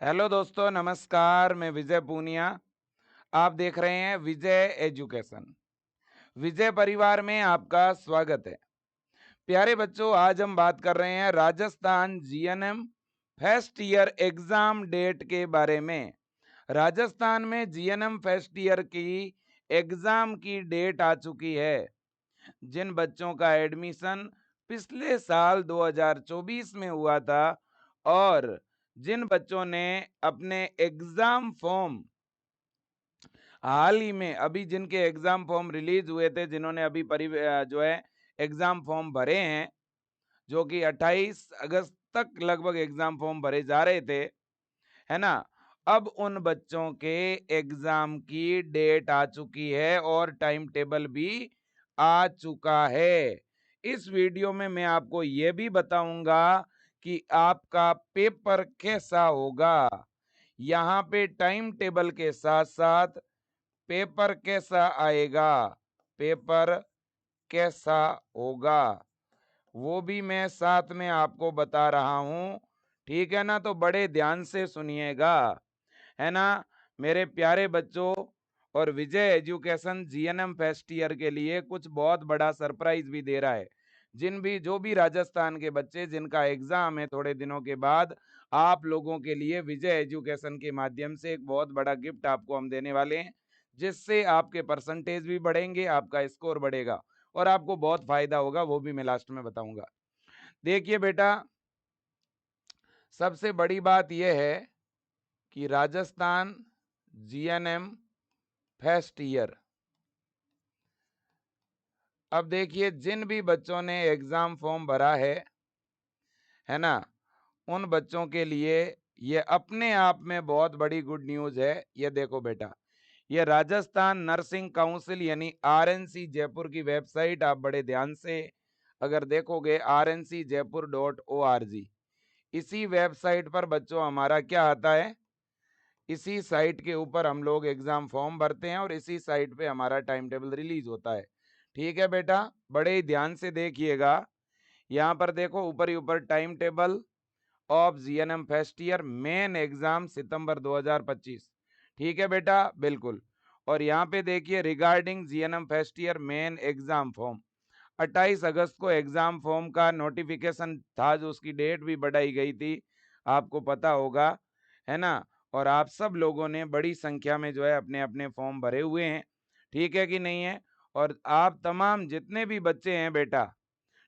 Hello दोस्तों, नमस्कार। मैं विजय पूनिया। आप देख रहे हैं विजय एजुकेशन। विजय परिवार में आपका स्वागत है। प्यारे बच्चों, आज हम बात कर रहे हैं Rajasthan GNM first year exam date के बारे में। राजस्थान में जीएनएम फर्स्ट ईयर की एग्जाम की डेट आ चुकी है। जिन बच्चों का एडमिशन पिछले साल 2024 में हुआ था और जिन बच्चों ने अपने एग्जाम फॉर्म हाल ही में अभी जिनके एग्जाम फॉर्म रिलीज हुए थे, जिन्होंने अभी जो है एग्जाम फॉर्म भरे हैं, जो कि 28 अगस्त तक लगभग एग्जाम फॉर्म भरे जा रहे थे, है ना। अब उन बच्चों के एग्जाम की डेट आ चुकी है और टाइम टेबल भी आ चुका है। इस वीडियो में मैं आपको यह भी बताऊंगा कि आपका पेपर कैसा होगा। यहाँ पे टाइम टेबल के साथ साथ पेपर कैसा आएगा, पेपर कैसा होगा, वो भी मैं साथ में आपको बता रहा हूं। ठीक है ना, तो बड़े ध्यान से सुनिएगा, है ना मेरे प्यारे बच्चों। और विजय एजुकेशन जीएनएम फर्स्ट ईयर के लिए कुछ बहुत बड़ा सरप्राइज भी दे रहा है। जो भी राजस्थान के बच्चे जिनका एग्जाम है थोड़े दिनों के बाद, आप लोगों के लिए विजय एजुकेशन के माध्यम से एक बहुत बड़ा गिफ्ट आपको हम देने वाले हैं, जिससे आपके परसेंटेज भी बढ़ेंगे, आपका स्कोर बढ़ेगा और आपको बहुत फायदा होगा। वो भी मैं लास्ट में बताऊंगा। देखिए बेटा, सबसे बड़ी बात यह है कि राजस्थान जीएनएम फर्स्ट ईयर, अब देखिए जिन भी बच्चों ने एग्जाम फॉर्म भरा है ना, उन बच्चों के लिए ये अपने आप में बहुत बड़ी गुड न्यूज है। ये देखो बेटा, ये राजस्थान नर्सिंग काउंसिल यानी आरएनसी जयपुर की वेबसाइट आप बड़े ध्यान से अगर देखोगे, rncjaipur.org, इसी वेबसाइट पर बच्चों हमारा क्या आता है, इसी साइट के ऊपर हम लोग एग्जाम फॉर्म भरते हैं और इसी साइट पे हमारा टाइम टेबल रिलीज होता है। ठीक है बेटा, बड़े ही ध्यान से देखिएगा। यहाँ पर देखो ऊपर ही ऊपर time table of GNM first year main exam सितंबर 2025। ठीक है बेटा, बिल्कुल। और यहाँ पे देखिए regarding GNM first year main exam form, 28 अगस्त को एग्जाम फॉर्म का नोटिफिकेशन था, जो उसकी डेट भी बढ़ाई गई थी, आपको पता होगा, है ना। और आप सब लोगों ने बड़ी संख्या में जो है अपने अपने फॉर्म भरे हुए हैं। ठीक है कि नहीं है। और आप तमाम जितने भी बच्चे हैं बेटा,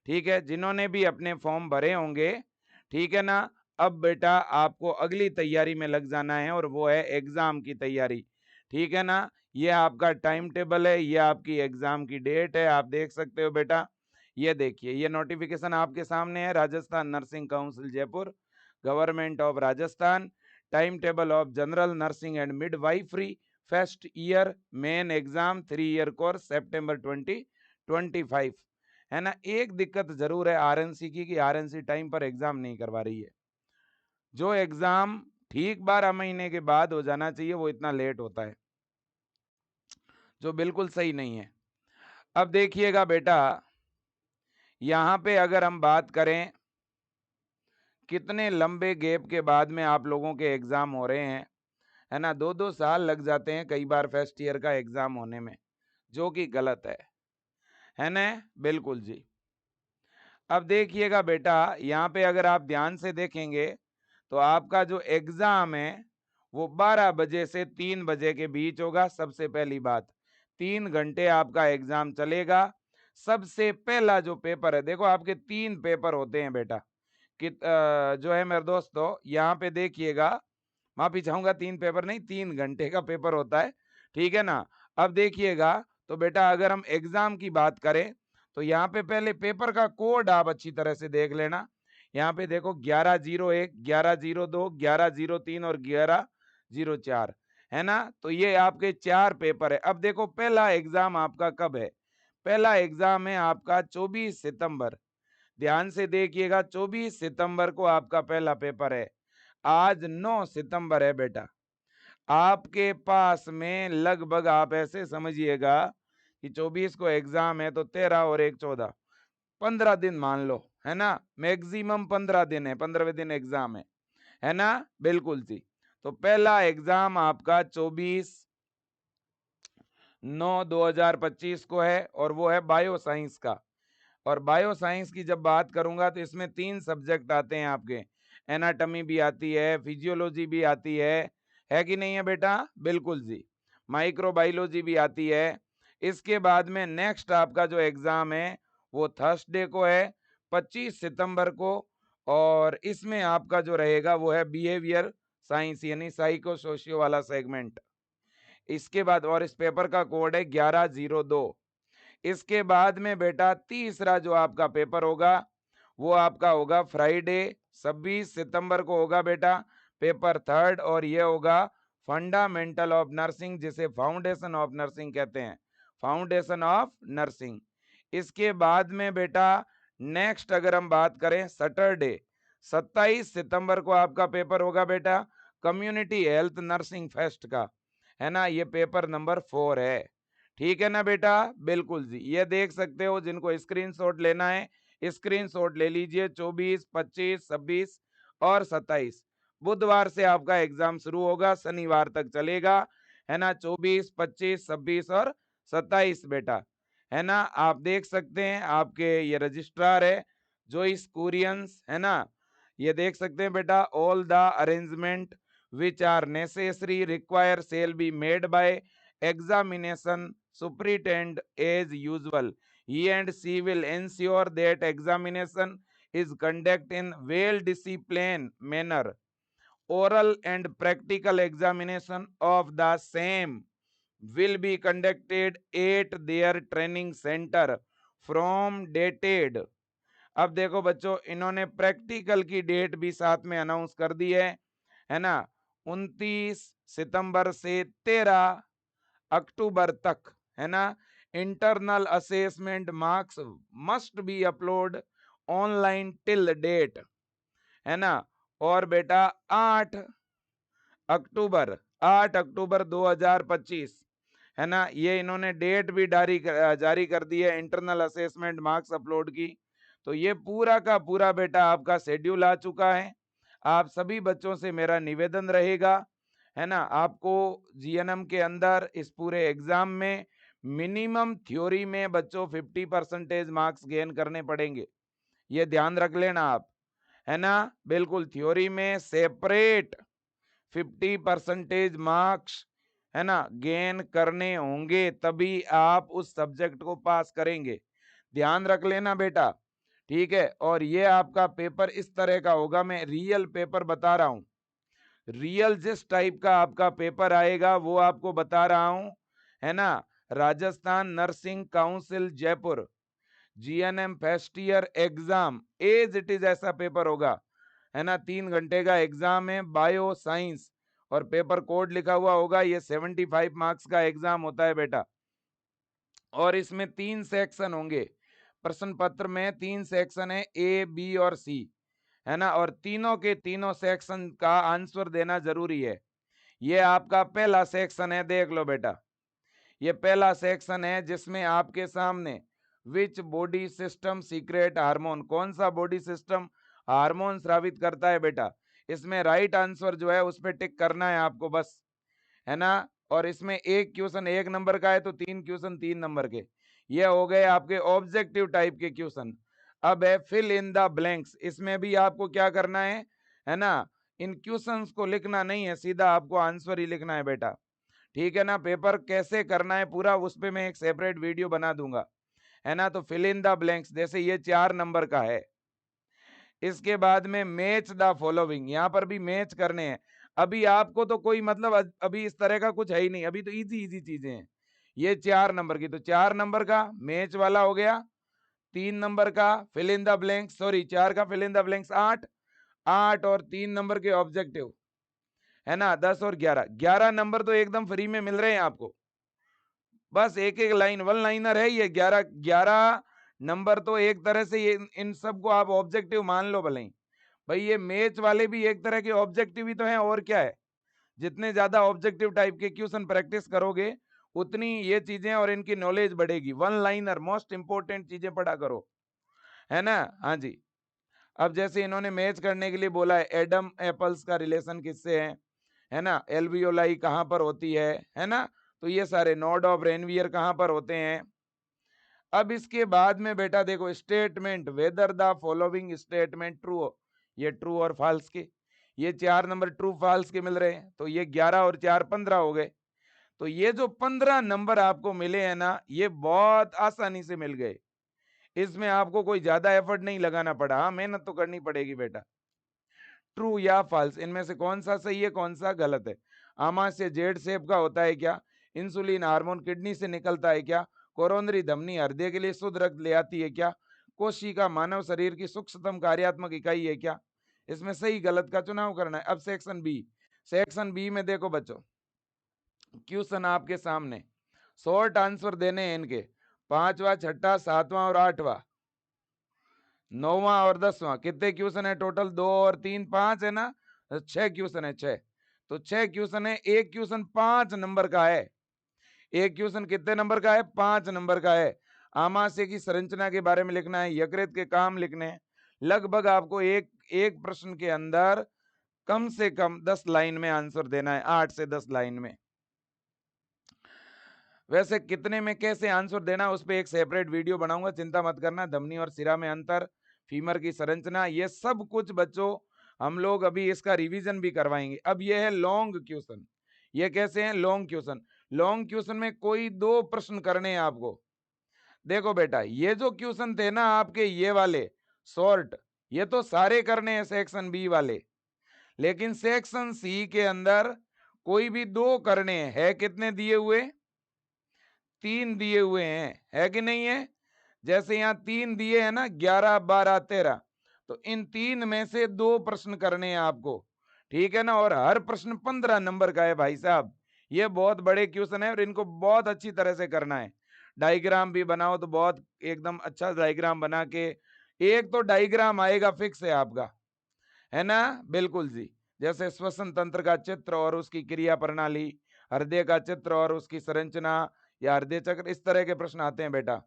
ठीक है, जिन्होंने भी अपने फॉर्म भरे होंगे, ठीक है ना, अब बेटा आपको अगली तैयारी में लग जाना है और वो है एग्जाम की तैयारी। ठीक है ना, ये आपका टाइम टेबल है, ये आपकी एग्जाम की डेट है, आप देख सकते हो बेटा। ये देखिए, ये नोटिफिकेशन आपके सामने है, Rajasthan nursing council Jaipur, government of Rajasthan, time table of general nursing and midwifery first year main exam 3 year course सितंबर 2025, है ना। एक दिक्कत जरूर है आरएनसी की कि आरएनसी टाइम पर एग्जाम नहीं करवा रही है। जो एग्जाम ठीक 12 महीने के बाद हो जाना चाहिए, वो इतना लेट होता है, जो बिल्कुल सही नहीं है। अब देखिएगा बेटा, यहाँ पे अगर हम बात करें कितने लंबे गैप के बाद में आप लोगों के एग्जाम हो रहे हैं, है ना, 2-2 साल लग जाते हैं कई बार फर्स्ट ईयर का एग्जाम होने में, जो कि गलत है ना। बिल्कुल जी। अब देखिएगा बेटा, यहाँ पे अगर आप ध्यान से देखेंगे तो आपका जो एग्जाम है वो 12 बजे से 3 बजे के बीच होगा। सबसे पहली बात, 3 घंटे आपका एग्जाम चलेगा। सबसे पहला जो पेपर है, देखो आपके 3 पेपर होते हैं बेटा, जो है मेरे दोस्तों, यहाँ पे देखिएगा, माफी चाहूंगा, 3 पेपर नहीं, 3 घंटे का पेपर होता है। ठीक है ना। अब देखिएगा, तो बेटा अगर हम एग्जाम की बात करें तो यहाँ पे पहले पेपर का कोड आप अच्छी तरह से देख लेना। यहाँ पे देखो 1101, 1102, 1103 और 1104, है ना। तो ये आपके 4 पेपर है। अब देखो पहला एग्जाम आपका कब है, पहला एग्जाम है आपका 24 सितंबर। ध्यान से देखिएगा, 24 सितंबर को आपका पहला पेपर है। आज 9 सितंबर है बेटा। आपके पास में लगभग आप ऐसे समझिएगा कि 24 को एग्जाम है तो 13 और 1 14, 15 दिन मान लो, है ना। मैक्सिमम 15 दिन है, 15वें दिन एग्जाम है ना। बिल्कुल जी। तो पहला एग्जाम आपका 24/9/2025 को है और वो है बायो साइंस का। और बायो साइंस की जब बात करूंगा तो इसमें 3 सब्जेक्ट आते हैं आपके, एनाटॉमी भी आती है, फिजियोलॉजी भी आती है कि नहीं है बेटा? बिल्कुल जी। माइक्रोबायोलॉजी भी आती है। इसके बाद में नेक्स्ट आपका जो एग्जाम है वो थर्सडे को है, 25 सितंबर को। और इसमें आपका जो रहेगा वो है बिहेवियर साइंस यानी साइको सोशियो वाला सेगमेंट। इसके बाद और इस पेपर का कोड है 1102। इसके बाद में बेटा तीसरा जो आपका पेपर होगा वो आपका होगा फ्राइडे 26 सितंबर को होगा बेटा, पेपर थर्ड। और ये होगा फंडामेंटल ऑफ नर्सिंग, जिसे फाउंडेशन ऑफ नर्सिंग कहते हैं, फाउंडेशन ऑफ नर्सिंग। इसके बाद में बेटा नेक्स्ट अगर हम बात करें सैटरडे 27 सितंबर को आपका पेपर होगा बेटा कम्युनिटी हेल्थ नर्सिंग फेस्ट का, है ना? ये पेपर नंबर 4 है। ठीक है ना बेटा? बिल्कुल जी। ये देख सकते हो, जिनको स्क्रीनशॉट लेना है स्क्रीनशॉट ले लीजिए। 24, 25, 26 और 27 बुधवार से आपका एग्जाम शुरू होगा, शनिवार तक चलेगा, है ना? 24, 25, 26 और 27 बेटा, है ना? आप देख सकते हैं आपके ये रजिस्ट्रार है जोइस कुरियंस, है ना? ये देख सकते हैं बेटा, all the arrangement which are necessary require shall be made by examination superintendent as usual. He and she will ensure that examination is conducted in well disciplined manner. Oral and practical examination of the same will be conducted at their training center from dated। अब देखो बच्चों, इन्होंने practical की date भी साथ में announce कर दी है ना? 29 सितंबर से 13 अक्टूबर तक, है ना? Internal assessment marks must be upload online till date, है ना? और बेटा 8 अक्टूबर 2025, है ना? ये इन्होंने डेट भी जारी कर दी है इंटरनल असेसमेंट मार्क्स अपलोड की। तो ये पूरा का पूरा बेटा आपका शेड्यूल आ चुका है। आप सभी बच्चों से मेरा निवेदन रहेगा, है ना, आपको जीएनएम के अंदर इस पूरे एग्जाम में मिनिमम थ्योरी में बच्चों 50% मार्क्स गेन करने पड़ेंगे। ये ध्यान रख लेना आप, है ना? बिल्कुल, थ्योरी में सेपरेट 50% मार्क्स, है ना, गेन करने होंगे, तभी आप उस सब्जेक्ट को पास करेंगे। ध्यान रख लेना बेटा, ठीक है? और ये आपका पेपर इस तरह का होगा, मैं रियल पेपर बता रहा हूं, रियल जिस टाइप का आपका पेपर आएगा वो आपको बता रहा हूं, है ना? Rajasthan nursing council Jaipur GNM first year exam as it is ऐसा पेपर होगा, है ना? 3 घंटे का एग्जाम है, बायो साइंस, और पेपर कोड लिखा हुआ होगा। ये 75 मार्क्स का एग्जाम होता है बेटा, और इसमें 3 सेक्शन होंगे। प्रश्न पत्र में 3 सेक्शन है, ए बी और सी, है ना? और तीनों के तीनों सेक्शन का आंसर देना जरूरी है। ये आपका पहला सेक्शन है, देख लो बेटा, ये पहला सेक्शन है जिसमें आपके सामने which body system secret hormone, कौन सा बॉडी सिस्टम हार्मोन स्रावित करता है बेटा, इसमें राइट आंसर जो है उस पर टिक करना है आपको बस, है ना? और इसमें एक क्वेश्चन 1 नंबर का है तो 3 क्वेश्चन 3 नंबर के। ये हो गए आपके ऑब्जेक्टिव टाइप के क्वेश्चन। अब है फिल इन द ब्लैंक्स, इसमें भी आपको क्या करना है ना? इन क्वेश्चंस को लिखना नहीं है, सीधा आपको आंसर ही लिखना है बेटा, ठीक है ना? पेपर कैसे करना है पूरा उस पे मैं एक सेपरेट वीडियो बना दूंगा, है ना? तो फिल इन द ब्लैंक्स, जैसे ये 4 नंबर का है। इसके बाद में मैच द फॉलोइंग, यहाँ पर भी मैच करने हैं। अभी आपको तो कोई मतलब अभी इस तरह का कुछ है ही नहीं, अभी तो इजी इजी चीजें हैं। ये 4 नंबर की, तो 4 नंबर का मैच वाला हो गया, 3 नंबर का fill in the blanks, sorry 4 का फिल इन द ब्लैंक्स 8, 8 और 3 नंबर के ऑब्जेक्टिव, है ना? 10 और 11, 11 नंबर तो एकदम फ्री में मिल रहे हैं आपको, बस एक एक लाइन, वन लाइनर है ये। 11 नंबर तो एक तरह से ये इन सबको आप ऑब्जेक्टिव मान लो भले ही। भाई ये मैच वाले भी एक तरह के ऑब्जेक्टिव ही तो हैं, और क्या है? जितने ज्यादा ऑब्जेक्टिव टाइप के क्वेश्चन प्रैक्टिस करोगे उतनी ये चीजें और इनकी नॉलेज बढ़ेगी। वन लाइनर मोस्ट इंपोर्टेंट चीजें पढ़ा करो, है ना? हाँ जी। अब जैसे इन्होंने मैच करने के लिए बोला है, एडम एप्पल्स का रिलेशन किससे है, है ना, एल्वियोलाई कहाँ पर होती है ना, तो ये सारे नोड ऑफ रेनवियर कहाँ पर होते हैं। अब इसके बाद में बेटा देखो statement, whether the following statement true, ये ट्रू और फॉल्स के, ये 4 नंबर ट्रू फॉल्स के मिल रहे हैं, तो ये 11 और 4 15 हो गए। तो ये जो 15 नंबर आपको मिले हैं ना, ये बहुत आसानी से मिल गए, इसमें आपको कोई ज्यादा एफर्ट नहीं लगाना पड़ा। हाँ, मेहनत तो करनी पड़ेगी बेटा। ट्रू या फॉल्स, इनमें से कौन सा सही है कौन सा गलत है। आमाशय जेड शेप का होता है क्या, इंसुलिन हार्मोन किडनी से निकलता है क्या, कोरोनरी धमनी हृदय के लिए शुद्ध रक्त ले आती है क्या, कोशिका मानव शरीर की सूक्ष्मतम कार्यात्मक इकाई है क्या। इसमें सही गलत का चुनाव करना है। अब सेक्शन बी, सेक्शन बी में देखो बच्चों, क्वेश्चन आपके सामने, शॉर्ट आंसर देने हैं इनके, 5वां 6वां 7वां और 8वां, 9वां और 10वां। कितने क्वेश्चन है टोटल, 2 और 3 5 है ना, 6 क्वेश्चन है, 6। तो 6 क्वेश्चन है, एक क्वेश्चन 5 नंबर का है, एक क्वेश्चन कितने नंबर का है, 5 नंबर का है। आमाशय की संरचना के बारे में लिखना है, यकृत के काम लिखने हैं। लगभग आपको एक एक प्रश्न के अंदर कम से कम 10 लाइन में आंसर देना है, 8 से 10 लाइन में। वैसे कितने में कैसे आंसर देना, उस पर एक सेपरेट वीडियो बनाऊंगा, चिंता मत करना। धमनी और सिरा में अंतर, फीमर की संरचना, ये सब कुछ बच्चों हम लोग अभी इसका रिवीजन भी करवाएंगे। अब ये है लॉन्ग क्वेश्चन, ये कैसे हैं लॉन्ग क्वेश्चन। लॉन्ग क्वेश्चन में कोई 2 प्रश्न करने हैं आपको। देखो बेटा, ये जो क्वेश्चन थे ना आपके ये वाले शॉर्ट, ये तो सारे करने हैं सेक्शन बी वाले, लेकिन सेक्शन सी के अंदर कोई भी 2 करने हैं। है कितने दिए हुए, 3 दिए हुए हैं, है कि नहीं है। जैसे यहाँ 3 दिए हैं ना, 11 12 13, तो इन 3 में से 2 प्रश्न करने हैं आपको, ठीक है ना। और हर प्रश्न 15 नंबर का है भाई साहब, ये बहुत बड़े क्वेश्चन है और इनको बहुत अच्छी तरह से करना है। डायग्राम भी बनाओ तो बहुत एकदम अच्छा डायग्राम बना के, एक तो डायग्राम आएगा फिक्स है आपका, है ना, बिल्कुल जी। जैसे श्वसन तंत्र का चित्र और उसकी क्रिया प्रणाली, हृदय का चित्र और उसकी संरचना या हृदय चक्र, इस तरह के प्रश्न आते हैं बेटा।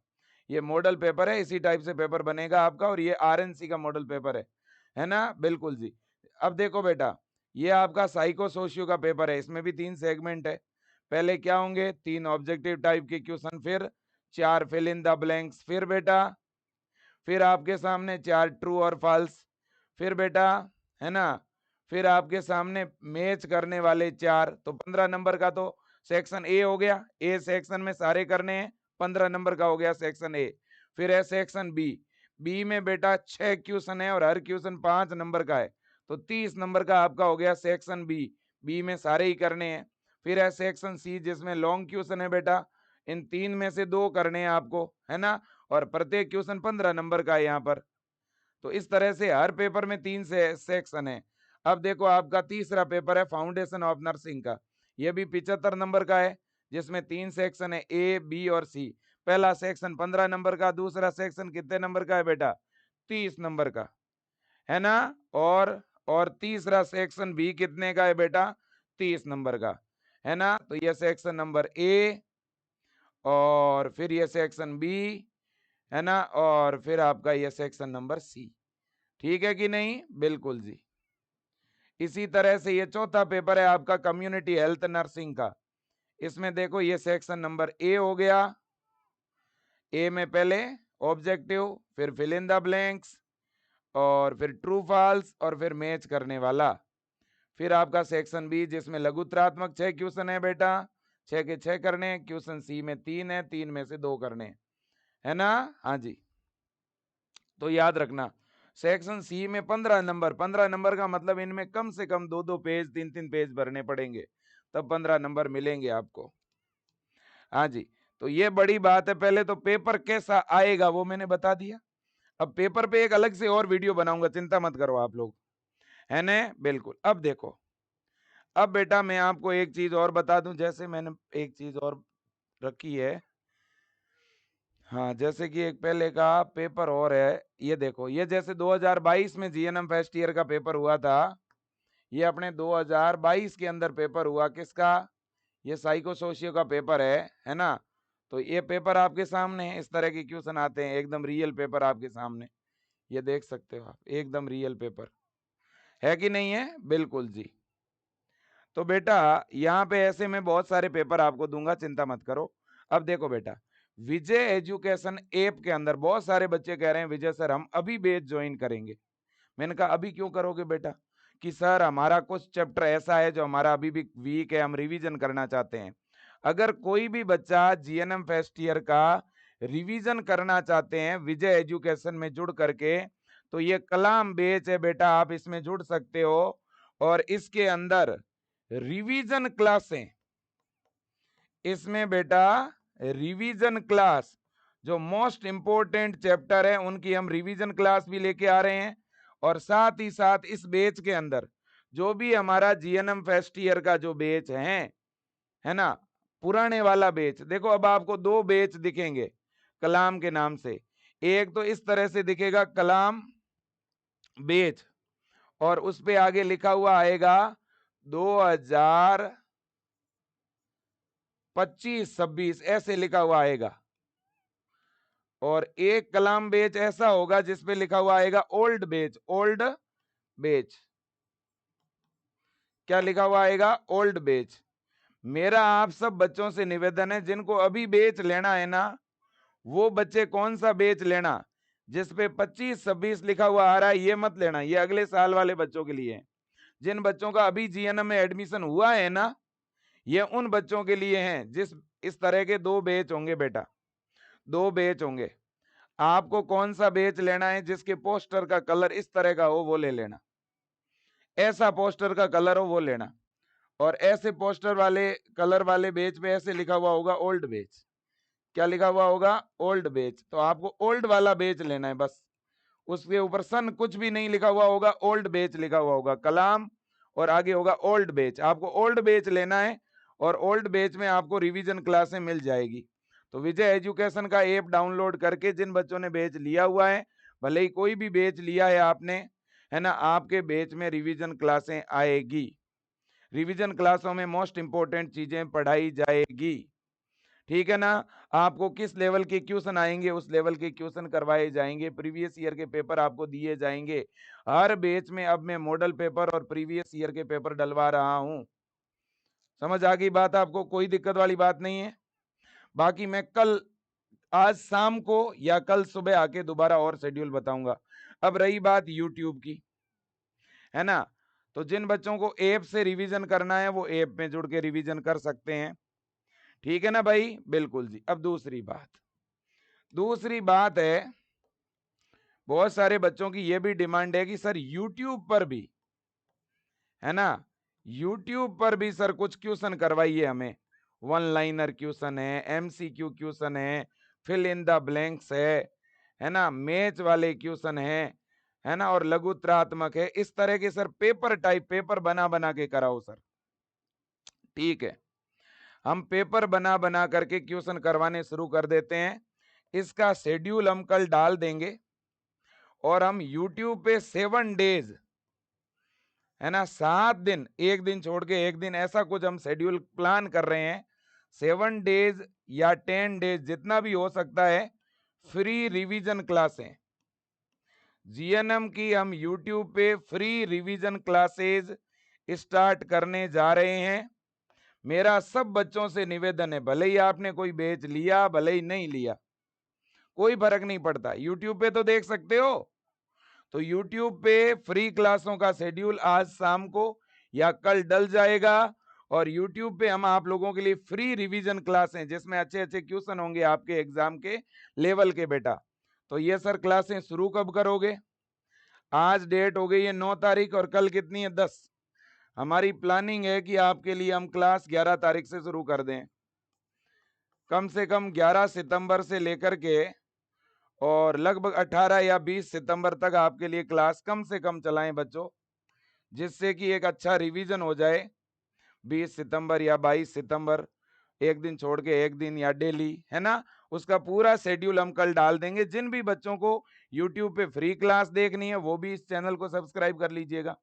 ये मॉडल पेपर है, इसी टाइप से पेपर बनेगा आपका, और ये आरएनसी का मॉडल पेपर है ना, बिल्कुल जी। अब देखो बेटा, ये आपका साइको सोशियो का पेपर है, इसमें भी 3 सेगमेंट है। पहले क्या होंगे, 3 ऑब्जेक्टिव टाइप के क्वेश्चन, फिर 4 फिल इन द ब्लैंक्स, फिर बेटा फिर आपके सामने 4 ट्रू और फॉल्स, फिर बेटा, है ना, फिर आपके सामने मैच करने वाले 4। तो 15 नंबर का तो सेक्शन ए हो गया, ए सेक्शन में सारे करने हैं, 15 नंबर का हो गया सेक्शन ए। फिर है सेक्शन बी, बी में बेटा 6 क्वेश्चन है और हर क्वेश्चन 5 नंबर का है, तो 30 नंबर का आपका हो गया सेक्शन बी, बी में सारे ही करने हैं। फिर है सेक्शन सी, जिसमें लॉन्ग क्वेश्चन है बेटा, इन 3 में से 2 करने हैं आपको, है ना, और प्रत्येक क्वेश्चन 15 नंबर का है यहाँ पर। तो इस तरह से हर पेपर में 3 से सेक्शन है। अब देखो आपका तीसरा पेपर है फाउंडेशन ऑफ नर्सिंग का, यह भी 75 नंबर का है, जिसमें 3 सेक्शन है, ए बी और सी। पहला सेक्शन 15 नंबर का, दूसरा सेक्शन कितने नंबर का है बेटा, 30 नंबर का, है ना। और तीसरा सेक्शन भी कितने का है बेटा, 30 नंबर का, है ना। तो यह सेक्शन नंबर ए, और फिर यह सेक्शन बी, है ना, और फिर आपका यह सेक्शन नंबर सी, ठीक है कि नहीं, बिल्कुल जी। इसी तरह से ये चौथा पेपर है आपका कम्युनिटी हेल्थ नर्सिंग का, इसमें देखो ये सेक्शन नंबर ए हो गया, ए में पहले ऑब्जेक्टिव, फिर फिल इन द ब्लैंक्स, और फिर ट्रू फॉल्स, और फिर मैच करने वाला। फिर आपका सेक्शन बी, जिसमें लघुत्रात्मक 6 क्वेश्चन है बेटा, 6 के 6 करने। क्वेश्चन सी में 3 है, 3 में से 2 करने, है ना, हाँ जी। तो याद रखना, सेक्शन सी में 15 नंबर, 15 नंबर का मतलब इनमें कम से कम 2-2 पेज 3-3 पेज भरने पड़ेंगे, तब 15 नंबर मिलेंगे आपको, हाँ जी। तो ये बड़ी बात है। पहले तो पेपर कैसा आएगा वो मैंने बता दिया, अब पेपर पे एक अलग से और वीडियो बनाऊंगा, चिंता मत करो आप लोग, है ना, बिल्कुल। अब देखो, अब बेटा मैं आपको एक चीज और बता दूं, जैसे मैंने एक चीज और रखी है, हाँ, जैसे कि एक पहले का पेपर और है, ये देखो, ये जैसे 2022 में जीएनएम फर्स्ट ईयर का पेपर हुआ था, ये अपने 2022 के अंदर पेपर हुआ किसका, ये साइको सोशियो का पेपर है ना। तो ये पेपर आपके सामने है, इस तरह के क्वेश्चन आते हैं, एकदम रियल पेपर आपके सामने, ये देख सकते हो आप, एकदम रियल पेपर है कि नहीं है, बिल्कुल जी। तो बेटा यहाँ पे ऐसे में बहुत सारे पेपर आपको दूंगा, चिंता मत करो। अब देखो बेटा, विजय एजुकेशन ऐप के अंदर बहुत सारे बच्चे कह रहे हैं विजय सर हम अभी बैच ज्वाइन करेंगे। मैंने कहा अभी क्यों करोगे बेटा? कि सर हमारा कुछ चैप्टर ऐसा है जो हमारा अभी भी वीक है, हम रिवीजन करना चाहते हैं। अगर कोई भी बच्चा जीएनएम फर्स्ट ईयर का रिवीजन करना चाहते हैं विजय एजुकेशन में जुड़ करके, तो ये कलाम बैच है बेटा, आप इसमें जुड़ सकते हो। और इसके अंदर रिवीजन क्लासें, इसमें बेटा रिवीजन क्लास जो मोस्ट इंपोर्टेंट चैप्टर है उनकी हम रिवीजन क्लास भी लेके आ रहे हैं। और साथ ही साथ इस बैच के अंदर जो भी हमारा जीएनएम फर्स्ट ईयर का जो बैच है ना, पुराने वाला बैच, देखो अब आपको दो बैच दिखेंगे कलाम के नाम से। एक तो इस तरह से दिखेगा कलाम बैच, और उस पे आगे लिखा हुआ आएगा 2025-26 ऐसे लिखा हुआ आएगा। और एक कलाम बैच ऐसा होगा जिसपे लिखा हुआ आएगा ओल्ड बैच, ओल्ड बैच। क्या लिखा हुआ आएगा? Old batch. मेरा आप सब बच्चों से निवेदन है जिनको अभी बैच लेना है ना, वो बच्चे कौन सा बैच लेना जिसपे 25-26 लिखा हुआ आ रहा है, ये मत लेना, ये अगले साल वाले बच्चों के लिए है। जिन बच्चों का अभी जीएनएम में एडमिशन हुआ है ना, ये उन बच्चों के लिए हैं। जिस इस तरह के दो बैच होंगे बेटा, दो बैच होंगे। आपको कौन सा बैच लेना है जिसके पोस्टर का कलर इस तरह का हो वो ले लेना, ऐसा पोस्टर का कलर हो वो लेना। और ऐसे पोस्टर वाले कलर वाले बैच पे ऐसे लिखा हुआ होगा ओल्ड बैच। क्या लिखा हुआ होगा? Old batch. तो आपको ओल्ड वाला बैच लेना है बस। उसके ऊपर सन कुछ भी नहीं लिखा हुआ होगा, ओल्ड बैच लिखा हुआ होगा, कलाम और आगे होगा ओल्ड बैच। आपको ओल्ड बैच लेना है और ओल्ड बैच में आपको रिवीजन क्लासें मिल जाएगी। तो विजय एजुकेशन का ऐप डाउनलोड करके जिन बच्चों ने बैच लिया हुआ है, भले ही कोई भी बैच लिया है आपने, है ना, आपके बैच में रिवीजन क्लासें आएगी। रिवीजन क्लासों में मोस्ट इंपोर्टेंट चीजें पढ़ाई जाएगी, ठीक है ना। आपको किस लेवल के क्वेश्चन आएंगे उस लेवल के क्वेश्चन करवाए जाएंगे, प्रीवियस ईयर के पेपर आपको दिए जाएंगे। हर बैच में अब मैं मॉडल पेपर और प्रीवियस ईयर के पेपर डलवा रहा हूं। समझ आ गई बात आपको? कोई दिक्कत वाली बात नहीं है। बाकी मैं कल, आज शाम को या कल सुबह आके दोबारा और शेड्यूल बताऊंगा। अब रही बात यूट्यूब की, है ना, तो जिन बच्चों को ऐप से रिवीजन करना है वो ऐप में जुड़ के रिवीजन कर सकते हैं, ठीक है ना भाई? बिल्कुल जी। अब दूसरी बात है, बहुत सारे बच्चों की ये भी डिमांड है कि सर यूट्यूब पर भी, है ना, यूट्यूब पर भी सर कुछ क्वेश्चन करवाइए हमें। वन लाइनर क्वेश्चन है, एमसीक्यू क्वेश्चन है, फिल इन द ब्लैंक्स है ना, मैच वाले क्वेश्चन है ना, और लघुत्रात्मक है। इस तरह के सर पेपर टाइप पेपर बना बना के कराओ सर, ठीक है। हम पेपर बना बना करके क्वेश्चन करवाने शुरू कर देते हैं। इसका शेड्यूल हम कल डाल देंगे और हम यूट्यूब पे 7 डेज, है ना, 7 दिन, एक दिन छोड़ के एक दिन, ऐसा कुछ हम शेड्यूल प्लान कर रहे हैं। 7 डेज या 10 डेज जितना भी हो सकता है, फ्री रिवीजन क्लासें जीएनएम की हम यूट्यूब पे फ्री रिवीजन क्लासेस स्टार्ट करने जा रहे हैं। मेरा सब बच्चों से निवेदन है, भले ही आपने कोई बैच लिया भले ही नहीं लिया, कोई फर्क नहीं पड़ता, यूट्यूब पे तो देख सकते हो। तो यूट्यूब पे फ्री क्लासों का शेड्यूल आज शाम को या कल डल जाएगा। और यूट्यूब पे हम आप लोगों के लिए फ्री रिवीजन क्लासें जिसमें अच्छे अच्छे क्वेश्चन होंगे आपके एग्जाम के लेवल के बेटा। तो ये सर क्लासें शुरू कब करोगे? आज डेट हो गई है 9 तारीख और कल कितनी है? 10। हमारी प्लानिंग है कि आपके लिए हम क्लास 11 तारीख से शुरू कर दें, कम से कम 11 सितंबर से लेकर के और लगभग 18 या 20 सितंबर तक आपके लिए क्लास कम से कम चलाएं बच्चों, जिससे कि एक अच्छा रिवीजन हो जाए। 20 सितंबर या 22 सितंबर, एक दिन छोड़ के एक दिन या डेली, है ना, उसका पूरा शेड्यूल हम कल डाल देंगे। जिन भी बच्चों को यूट्यूब पे फ्री क्लास देखनी है वो भी इस चैनल को सब्सक्राइब कर लीजिएगा,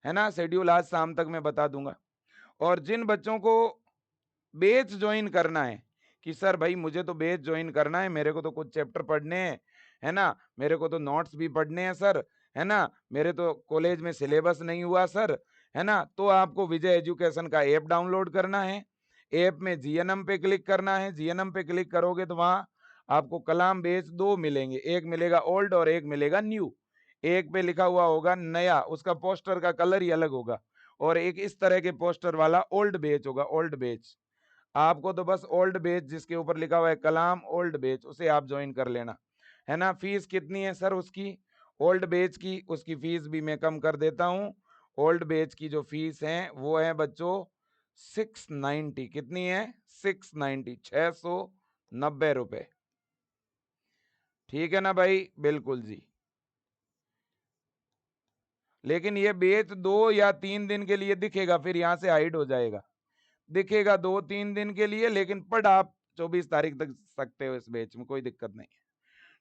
है ना। शेड्यूल आज शाम तक मैं बता दूंगा। और जिन बच्चों को बैच ज्वाइन करना है कि सर भाई मुझे तो बैच ज्वाइन करना है, मेरे को तो कुछ चैप्टर पढ़ने हैं, है ना, मेरे को तो नोट्स भी पढ़ने हैं सर, है ना, मेरे तो कॉलेज में सिलेबस नहीं हुआ सर, है ना। तो आपको विजय एजुकेशन का ऐप डाउनलोड करना है, ऐप में जीएनएम पे क्लिक करना है। जीएनएम पे क्लिक करोगे तो वहां आपको कलाम बेस 2 मिलेंगे, एक मिलेगा ओल्ड और एक मिलेगा न्यू। एक पे लिखा हुआ होगा नया, उसका पोस्टर का कलर ही अलग होगा, और एक इस तरह के पोस्टर वाला ओल्ड बेच होगा, ओल्ड बेच। आपको तो बस ओल्ड बेच जिसके ऊपर लिखा हुआ है कलाम ओल्ड बेच, उसे आप ज्वाइन कर लेना, है ना। फीस कितनी है सर उसकी, ओल्ड बेच की, उसकी फीस भी मैं कम कर देता हूं। ओल्ड बेच की जो फीस है वो है बच्चों 690। कितनी है? 690, 690 रुपए। ठीक है ना भाई, बिल्कुल जी। लेकिन ये बेच 2 या 3 दिन के लिए दिखेगा, फिर यहाँ से हाइड हो जाएगा। दिखेगा 2-3 दिन के लिए, लेकिन पढ़ आप 24 तारीख तक सकते हो इस बेच में, कोई दिक्कत नहीं है।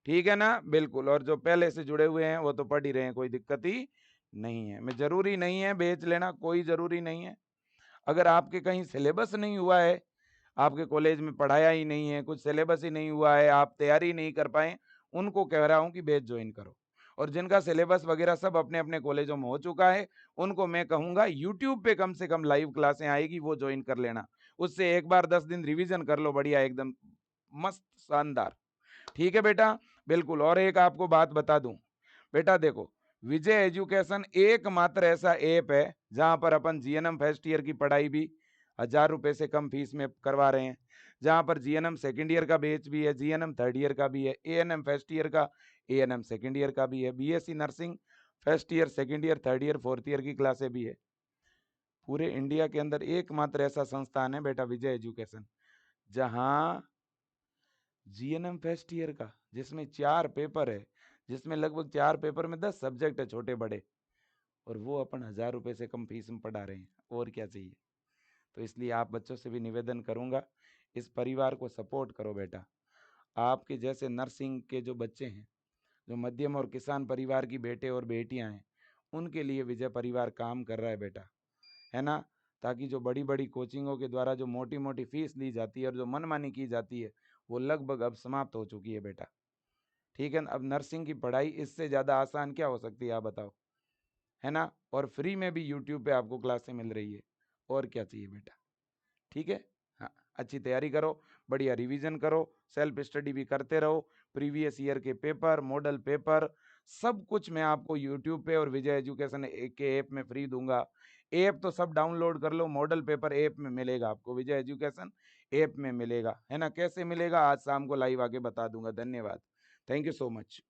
ठीक है ना, बिल्कुल। और जो पहले से जुड़े हुए हैं वो तो पढ़ ही रहे हैं, कोई दिक्कत ही नहीं है। मैं जरूरी नहीं है बेच लेना, कोई जरूरी नहीं है। अगर आपके कहीं सिलेबस नहीं हुआ है, आपके कॉलेज में पढ़ाया ही नहीं है, कुछ सिलेबस ही नहीं हुआ है, आप तैयारी नहीं कर पाए, उनको कह रहा हूं कि बैच ज्वाइन करो। और जिनका सिलेबस वगैरह सब अपने अपने कॉलेजों में हो चुका है, उनको मैं कहूंगा यूट्यूब पे कम से कम लाइव क्लासें आएगी, वो ज्वाइन कर लेना। उससे एक बार 10 दिन रिवीजन कर लो, बढ़िया एकदम मस्त शानदार। ठीक है बेटा, बिल्कुल। और एक आपको बात बता दूं बेटा, देखो विजय एजुकेशन एकमात्र ऐसा ऐप है जहां पर अपन जीएनएम फर्स्ट ईयर की पढ़ाई भी 1000 रुपए से कम फीस में करवा रहे हैं, जहां पर जीएनएम सेकेंड ईयर का बैच भी है, जीएनएम थर्ड ईयर का भी है, एएनएम फर्स्ट ईयर का, एएनएम सेकेंड ईयर का भी है, BSc nursing first year second year third year fourth year की क्लासें भी है। पूरे इंडिया के अंदर एकमात्र ऐसा संस्थान है बेटा विजय एजुकेशन, जहां जीएनएम फर्स्ट ईयर का, जिसमें 4 पेपर है, जिसमें लगभग 4 पेपर में 10 सब्जेक्ट है छोटे बड़े, और वो अपन 1000 रुपए से कम फीस में पढ़ा रहे हैं, और क्या चाहिए। तो इसलिए आप बच्चों से भी निवेदन करूंगा, इस परिवार को सपोर्ट करो बेटा। आपके जैसे नर्सिंग के जो बच्चे हैं, जो मध्यम और किसान परिवार की बेटे और बेटियां हैं, उनके लिए विजय परिवार काम कर रहा है बेटा, है ना। ताकि जो बड़ी बड़ी कोचिंगों के द्वारा जो मोटी मोटी फीस ली जाती है और जो मनमानी की जाती है, वो लगभग अब समाप्त हो चुकी है बेटा। ठीक है ना, अब नर्सिंग की पढ़ाई इससे ज़्यादा आसान क्या हो सकती है आप बताओ, है ना। और फ्री में भी यूट्यूब पे आपको क्लासें मिल रही है, और क्या चाहिए बेटा। ठीक है, हाँ। अच्छी तैयारी करो, बढ़िया रिवीजन करो, सेल्फ स्टडी भी करते रहो, प्रीवियस ईयर के पेपर, मॉडल पेपर, सब कुछ मैं आपको यूट्यूब पे और विजय एजुकेशन के ऐप में फ्री दूंगा। ऐप तो सब डाउनलोड कर लो, मॉडल पेपर ऐप में मिलेगा आपको, विजय एजुकेशन ऐप में मिलेगा, है ना। कैसे मिलेगा आज शाम को लाइव आके बता दूंगा। धन्यवाद, थैंक यू सो मच।